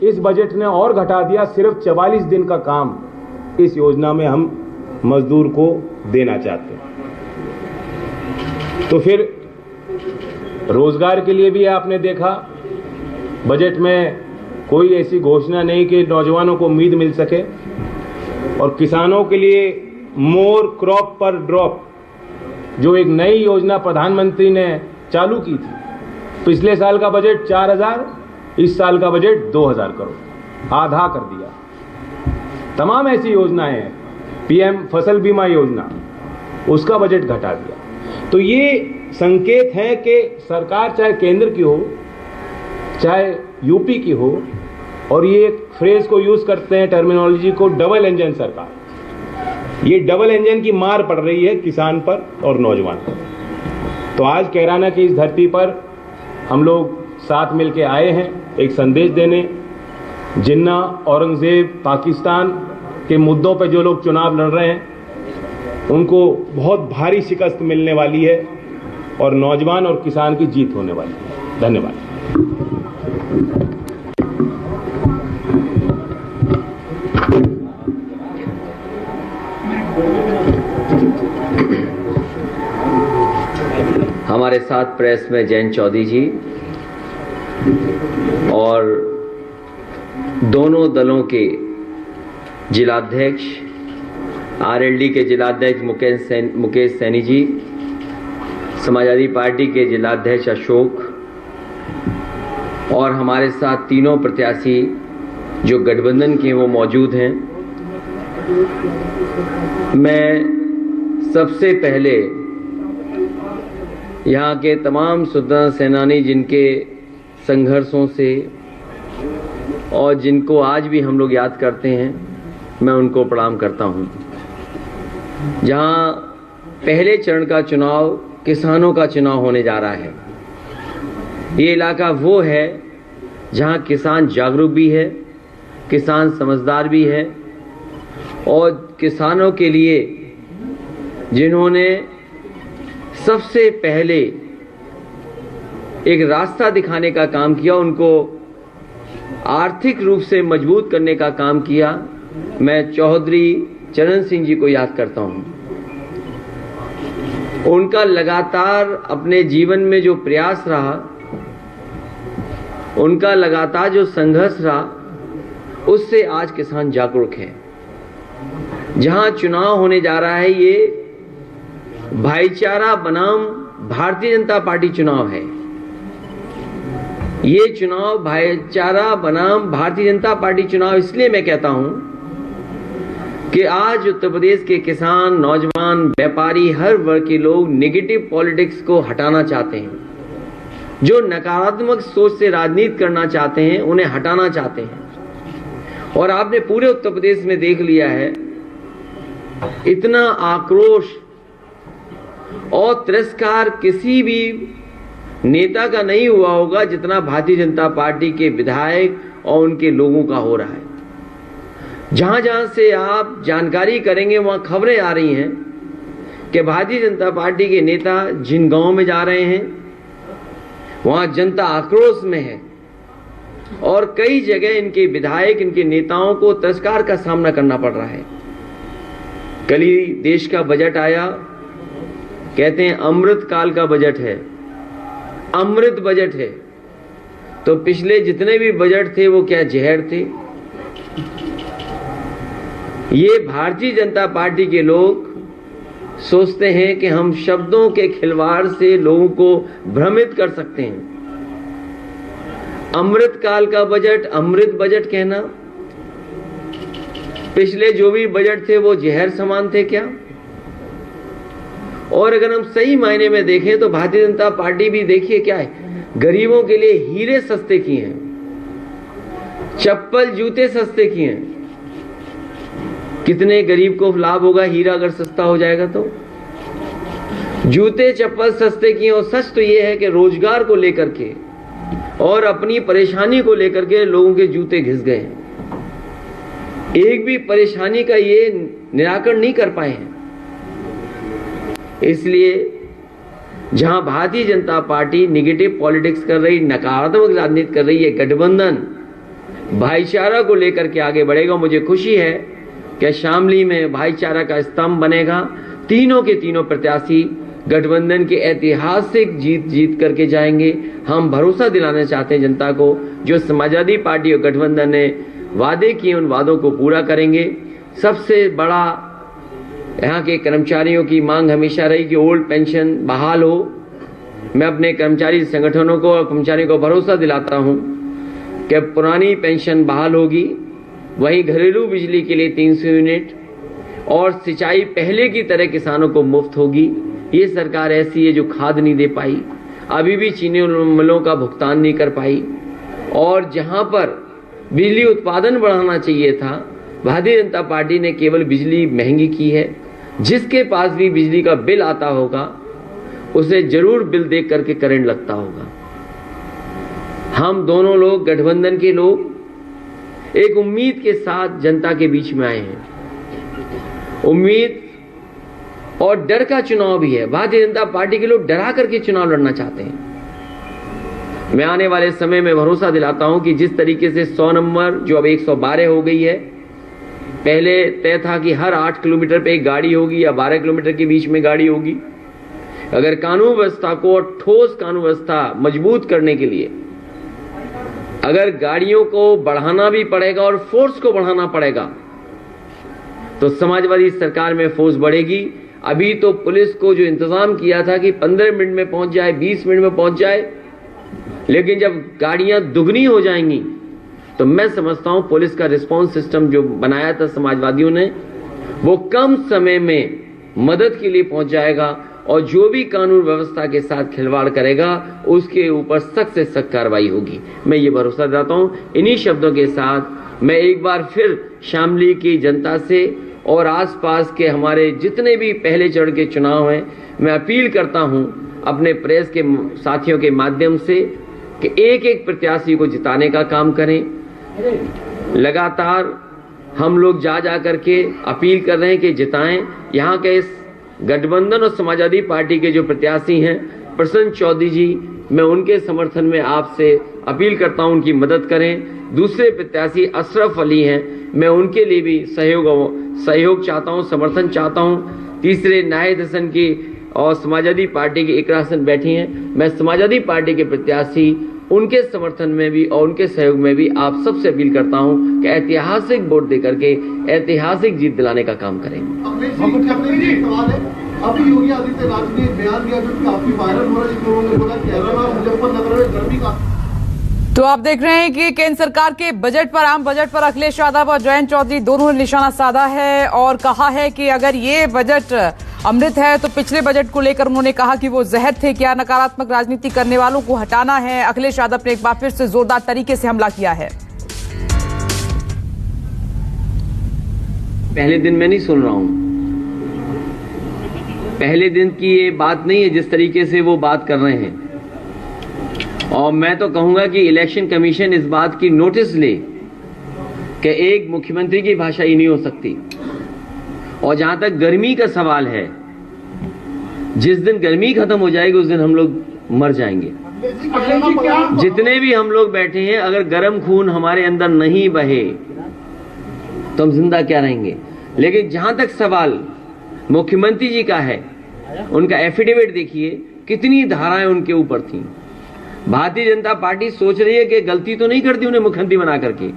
इस बजट ने और घटा दिया। सिर्फ 44 दिन का काम इस योजना में हम मजदूर को देना चाहते हैं। तो फिर रोजगार के लिए भी आपने देखा बजट में कोई ऐसी घोषणा नहीं कि नौजवानों को उम्मीद मिल सके। और किसानों के लिए मोर क्रॉप पर ड्रॉप जो एक नई योजना प्रधानमंत्री ने चालू की थी, पिछले साल का बजट 4000, इस साल का बजट 2000 करोड़, आधा कर दिया। तमाम ऐसी योजनाएं हैं, पीएम फसल बीमा योजना, उसका बजट घटा दिया। तो ये संकेत है कि सरकार चाहे केंद्र की हो चाहे यूपी की हो, और ये एक फ्रेज को यूज करते हैं टर्मिनोलॉजी को, डबल इंजन सरकार। ये डबल इंजन की मार पड़ रही है किसान पर और नौजवान पर। तो आज कैराना की इस धरती पर हम लोग साथ मिलके आए हैं एक संदेश देने। जिन्ना, औरंगजेब, पाकिस्तान के मुद्दों पर जो लोग चुनाव लड़ रहे हैं उनको बहुत भारी शिकस्त मिलने वाली है और नौजवान और किसान की जीत होने वाली है। धन्यवाद। हमारे साथ प्रेस में जयंत चौधरी जी और दोनों दलों के जिलाध्यक्ष, आरएलडी के जिलाध्यक्ष मुकेश सैनी जी, समाजवादी पार्टी के जिलाध्यक्ष अशोक, और हमारे साथ तीनों प्रत्याशी जो गठबंधन के वो मौजूद हैं। मैं सबसे पहले यहाँ के तमाम स्वतंत्रता सेनानी जिनके संघर्षों से और जिनको आज भी हम लोग याद करते हैं, मैं उनको प्रणाम करता हूँ। जहाँ पहले चरण का चुनाव किसानों का चुनाव होने जा रहा है, ये इलाका वो है जहाँ किसान जागरूक भी है, किसान समझदार भी है, और किसानों के लिए जिन्होंने सबसे पहले एक रास्ता दिखाने का काम किया, उनको आर्थिक रूप से मजबूत करने का काम किया, मैं चौधरी चरण सिंह जी को याद करता हूं। उनका लगातार अपने जीवन में जो प्रयास रहा, उनका लगातार जो संघर्ष रहा, उससे आज किसान जागरूक है। जहां चुनाव होने जा रहा है, ये भाईचारा बनाम भारतीय जनता पार्टी चुनाव है। ये चुनाव भाईचारा बनाम भारतीय जनता पार्टी चुनाव इसलिए मैं कहता हूं कि आज उत्तर प्रदेश के किसान, नौजवान, व्यापारी, हर वर्ग के लोग नेगेटिव पॉलिटिक्स को हटाना चाहते हैं। जो नकारात्मक सोच से राजनीति करना चाहते हैं, उन्हें हटाना चाहते हैं। और आपने पूरे उत्तर प्रदेश में देख लिया है, इतना आक्रोश और तिरस्कार किसी भी नेता का नहीं हुआ होगा जितना भारतीय जनता पार्टी के विधायक और उनके लोगों का हो रहा है। जहां जहां से आप जानकारी करेंगे, वहां खबरें आ रही हैं कि भारतीय जनता पार्टी के नेता जिन गांवों में जा रहे हैं, वहां जनता आक्रोश में है, और कई जगह इनके विधायक, इनके नेताओं को तिरस्कार का सामना करना पड़ रहा है। कल ही देश का बजट आया, कहते हैं अमृत काल का बजट है, अमृत बजट है। तो पिछले जितने भी बजट थे वो क्या जहर थे? ये भारतीय जनता पार्टी के लोग सोचते हैं कि हम शब्दों के खिलवाड़ से लोगों को भ्रमित कर सकते हैं। अमृत काल का बजट, अमृत बजट कहना, पिछले जो भी बजट थे वो जहर समान थे क्या? और अगर हम सही मायने में देखें तो भारतीय जनता पार्टी भी देखिए क्या है, गरीबों के लिए हीरे सस्ते किए हैं, चप्पल जूते सस्ते किए हैं। कितने गरीब को लाभ होगा हीरा अगर सस्ता हो जाएगा तो? जूते चप्पल सस्ते किए। और सच तो ये है कि रोजगार को लेकर के और अपनी परेशानी को लेकर के लोगों के जूते घिस गए हैं। एक भी परेशानी का ये निराकरण नहीं कर पाए हैं। इसलिए जहां Bharatiya Janata party negative politics कर रही, नकारात्मक राजनीति कर रही है, गठबंधन भाईचारा को लेकर के आगे बढ़ेगा। मुझे खुशी है कि शामली में भाईचारा का स्तंभ बनेगा। तीनों के तीनों प्रत्याशी गठबंधन के ऐतिहासिक जीत करके जाएंगे। हम भरोसा दिलाना चाहते हैं जनता को, जो समाजवादी पार्टी और गठबंधन ने वादे किए उन वादों को पूरा करेंगे। सबसे बड़ा यहाँ के कर्मचारियों की मांग हमेशा रही कि ओल्ड पेंशन बहाल हो। मैं अपने कर्मचारी संगठनों को और कर्मचारियों को भरोसा दिलाता हूँ कि पुरानी पेंशन बहाल होगी। वहीं घरेलू बिजली के लिए 300 यूनिट और सिंचाई पहले की तरह किसानों को मुफ्त होगी। ये सरकार ऐसी है जो खाद नहीं दे पाई, अभी भी चीनी मिलों का भुगतान नहीं कर पाई, और जहां पर बिजली उत्पादन बढ़ाना चाहिए था, भारतीय जनता पार्टी ने केवल बिजली महंगी की है। जिसके पास भी बिजली का बिल आता होगा उसे जरूर बिल देख करके करंट लगता होगा। हम दोनों लोग, गठबंधन के लोग, एक उम्मीद के साथ जनता के बीच में आए हैं। उम्मीद और डर का चुनाव भी है। भारतीय जनता पार्टी के लोग डरा करके चुनाव लड़ना चाहते हैं। मैं आने वाले समय में भरोसा दिलाता हूं कि जिस तरीके से 100 नंबर जो अब 112 हो गई है, पहले तय था कि हर 8 किलोमीटर पे एक गाड़ी होगी या 12 किलोमीटर के बीच में गाड़ी होगी। अगर कानून व्यवस्था को और ठोस कानून व्यवस्था मजबूत करने के लिए अगर गाड़ियों को बढ़ाना भी पड़ेगा और फोर्स को बढ़ाना पड़ेगा तो समाजवादी सरकार में फोर्स बढ़ेगी। अभी तो पुलिस को जो इंतजाम किया था कि 15 मिनट में पहुंच जाए, 20 मिनट में पहुंच जाए, लेकिन जब गाड़ियां दुगनी हो जाएंगी तो मैं समझता हूं पुलिस का रिस्पांस सिस्टम जो बनाया था समाजवादियों ने, वो कम समय में मदद के लिए पहुंच जाएगा और जो भी कानून व्यवस्था के साथ खिलवाड़ करेगा उसके ऊपर सख्त से सख्त कार्रवाई होगी। मैं ये भरोसा देता हूं। इन्हीं शब्दों के साथ मैं एक बार फिर शामली की जनता से और आसपास के हमारे जितने भी पहले चरण के चुनाव हैं, मैं अपील करता हूं अपने प्रेस के साथियों के माध्यम से कि एक एक प्रत्याशी को जिताने का काम करें। लगातार हम लोग जा करके अपील कर रहे हैं कि जिताएं। यहाँ के इस गठबंधन और समाजवादी पार्टी के जो प्रत्याशी हैं प्रसन्न चौधरी जी, मैं उनके समर्थन में आपसे अपील करता हूं उनकी मदद करें। दूसरे प्रत्याशी अशरफ अली हैं, मैं उनके लिए भी सहयोग चाहता हूं, समर्थन चाहता हूं। तीसरे नाहिद हसन की और समाजवादी पार्टी की इकरा हसन बैठी हैं, मैं समाजवादी पार्टी के प्रत्याशी उनके समर्थन में भी और उनके सहयोग में भी आप सबसे अपील करता हूं कि ऐतिहासिक वोट देकर के ऐतिहासिक जीत दिलाने का काम करेंगे। अभी योगी आदित्यनाथ ने बयान दिया जो काफी वायरल हो रहा है, जिसमें उन्होंने बोला केरल मुजफ्फरनगर में गर्मी का। तो आप देख रहे हैं कि केंद्र सरकार के बजट पर, आम बजट पर अखिलेश यादव और जयंत चौधरी दोनों ने निशाना साधा है और कहा है कि अगर ये बजट अमृत है तो पिछले बजट को लेकर उन्होंने कहा कि वो जहर थे। क्या नकारात्मक राजनीति करने वालों को हटाना है। अखिलेश यादव ने एक बार फिर से जोरदार तरीके से हमला किया है। पहले दिन मैं नहीं सुन रहा हूं, पहले दिन की ये बात नहीं है जिस तरीके से वो बात कर रहे हैं। और मैं तो कहूंगा कि इलेक्शन कमीशन इस बात की नोटिस ले कि एक मुख्यमंत्री की भाषा ही नहीं हो सकती। और जहां तक गर्मी का सवाल है, जिस दिन गर्मी खत्म हो जाएगी उस दिन हम लोग मर जाएंगे। जितने भी हम लोग बैठे हैं, अगर गर्म खून हमारे अंदर नहीं बहे तो हम जिंदा क्या रहेंगे। लेकिन जहां तक सवाल मुख्यमंत्री जी का है, उनका एफिडेविट देखिए, कितनी धाराएं उनके ऊपर थी। भारतीय जनता पार्टी सोच रही है कि गलती तो नहीं करती उन्हें मुख्यमंत्री बना करके।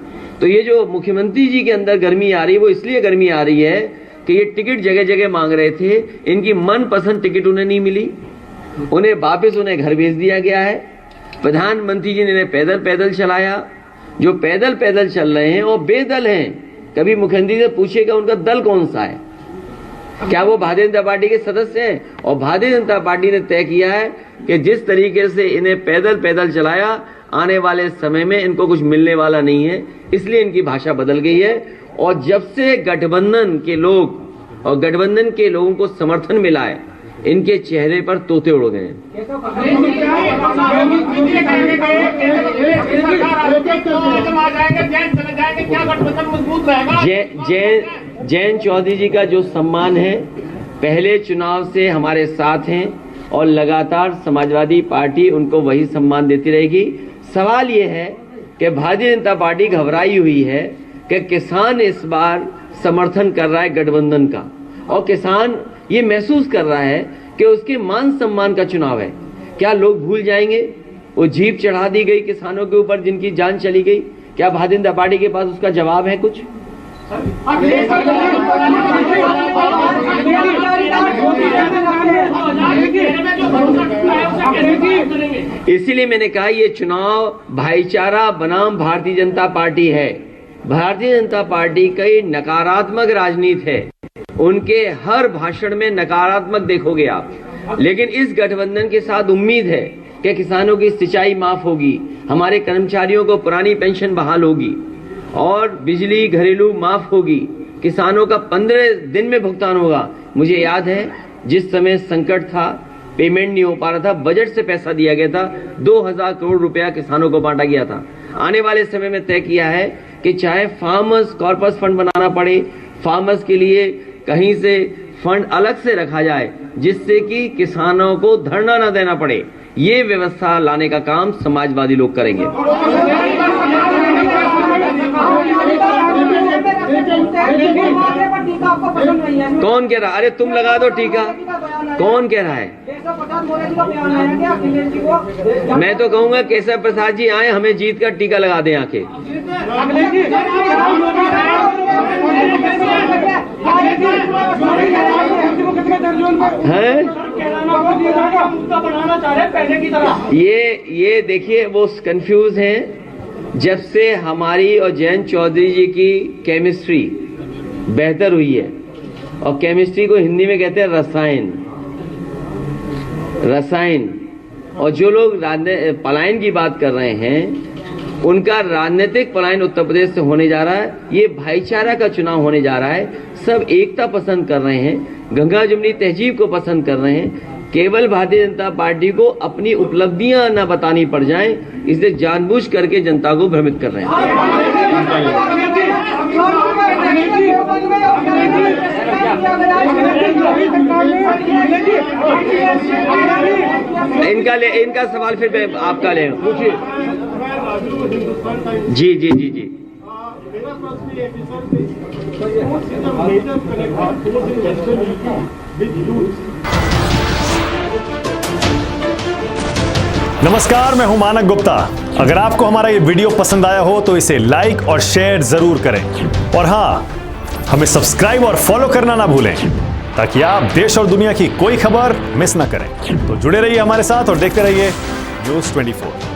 तो ये जो मुख्यमंत्री जी के अंदर गर्मी आ रही है, वो इसलिए गर्मी आ रही है कि ये टिकट जगह जगह मांग रहे थे, इनकी मनपसंद टिकट उन्हें नहीं मिली, उन्हें वापस उन्हें घर भेज दिया गया है। प्रधानमंत्री जी ने इन्हें पैदल पैदल चलाया। जो पैदल पैदल चल रहे हैं वो बेदल हैं। कभी मुख्यमंत्री से पूछेगा उनका दल कौन सा है, क्या वो भारतीय जनता पार्टी के सदस्य हैं। और भारतीय जनता पार्टी ने तय किया है कि जिस तरीके से इन्हें पैदल पैदल चलाया, आने वाले समय में इनको कुछ मिलने वाला नहीं है, इसलिए इनकी भाषा बदल गई है। और जब से गठबंधन के लोग और गठबंधन के लोगों को समर्थन मिला है, इनके चेहरे पर तोते उड़ गए। जयंत चौधरी जी का जो सम्मान है, पहले चुनाव से हमारे साथ हैं और लगातार समाजवादी पार्टी उनको वही सम्मान देती रहेगी। सवाल ये है कि भारतीय जनता पार्टी घबराई हुई है कि किसान इस बार समर्थन कर रहा है गठबंधन का, और किसान ये महसूस कर रहा है कि उसके मान सम्मान का चुनाव है। क्या लोग भूल जाएंगे वो जीप चढ़ा दी गई किसानों के ऊपर जिनकी जान चली गई? क्या भारतीय जनता पार्टी के पास उसका जवाब है कुछ? इसीलिए मैंने कहा ये चुनाव भाईचारा बनाम भारतीय जनता पार्टी है। भारतीय जनता पार्टी की नकारात्मक राजनीति है, उनके हर भाषण में नकारात्मक देखोगे आप, लेकिन इस गठबंधन के साथ उम्मीद है कि किसानों की सिंचाई माफ होगी, हमारे कर्मचारियों को पुरानी पेंशन बहाल होगी और बिजली घरेलू माफ होगी, किसानों का 15 दिन में भुगतान होगा। मुझे याद है जिस समय संकट था, पेमेंट नहीं हो पा रहा था, बजट से पैसा दिया गया था, 2000 करोड़ रुपया किसानों को बांटा गया था। आने वाले समय में तय किया है कि चाहे फार्मर्स कॉर्पस फंड बनाना पड़े, फार्मर्स के लिए कहीं से फंड अलग से रखा जाए जिससे कि किसानों को धरना न देना पड़े, ये व्यवस्था लाने का काम समाजवादी लोग करेंगे। कौन कह रहा? अरे तुम लगा दो टीका। कौन कह रहा है? मैं तो कहूंगा केशव प्रसाद जी आए, हमें जीत का टीका लगा दें आके। ये देखिए वो कंफ्यूज हैं। जब से हमारी और जयंत चौधरी जी की केमिस्ट्री बेहतर हुई है, और केमिस्ट्री को हिंदी में कहते हैं रसायन, और जो लोग पलायन की बात कर रहे हैं उनका राजनीतिक पलायन उत्तर प्रदेश से होने जा रहा है। ये भाईचारा का चुनाव होने जा रहा है। सब एकता पसंद कर रहे हैं, गंगा जमुनी तहजीब को पसंद कर रहे हैं। केवल भारतीय जनता पार्टी को अपनी उपलब्धियां न बतानी पड़ जाएं, इसलिए जानबूझ करके जनता को भ्रमित कर रहे हैं। इनका सवाल फिर आपका ले पूछिए। जी जी जी जी नमस्कार, मैं हूं मानक गुप्ता। अगर आपको हमारा ये वीडियो पसंद आया हो तो इसे लाइक और शेयर जरूर करें, और हां, हमें सब्सक्राइब और फॉलो करना ना भूलें ताकि आप देश और दुनिया की कोई खबर मिस ना करें। तो जुड़े रहिए हमारे साथ और देखते रहिए न्यूज़ 24।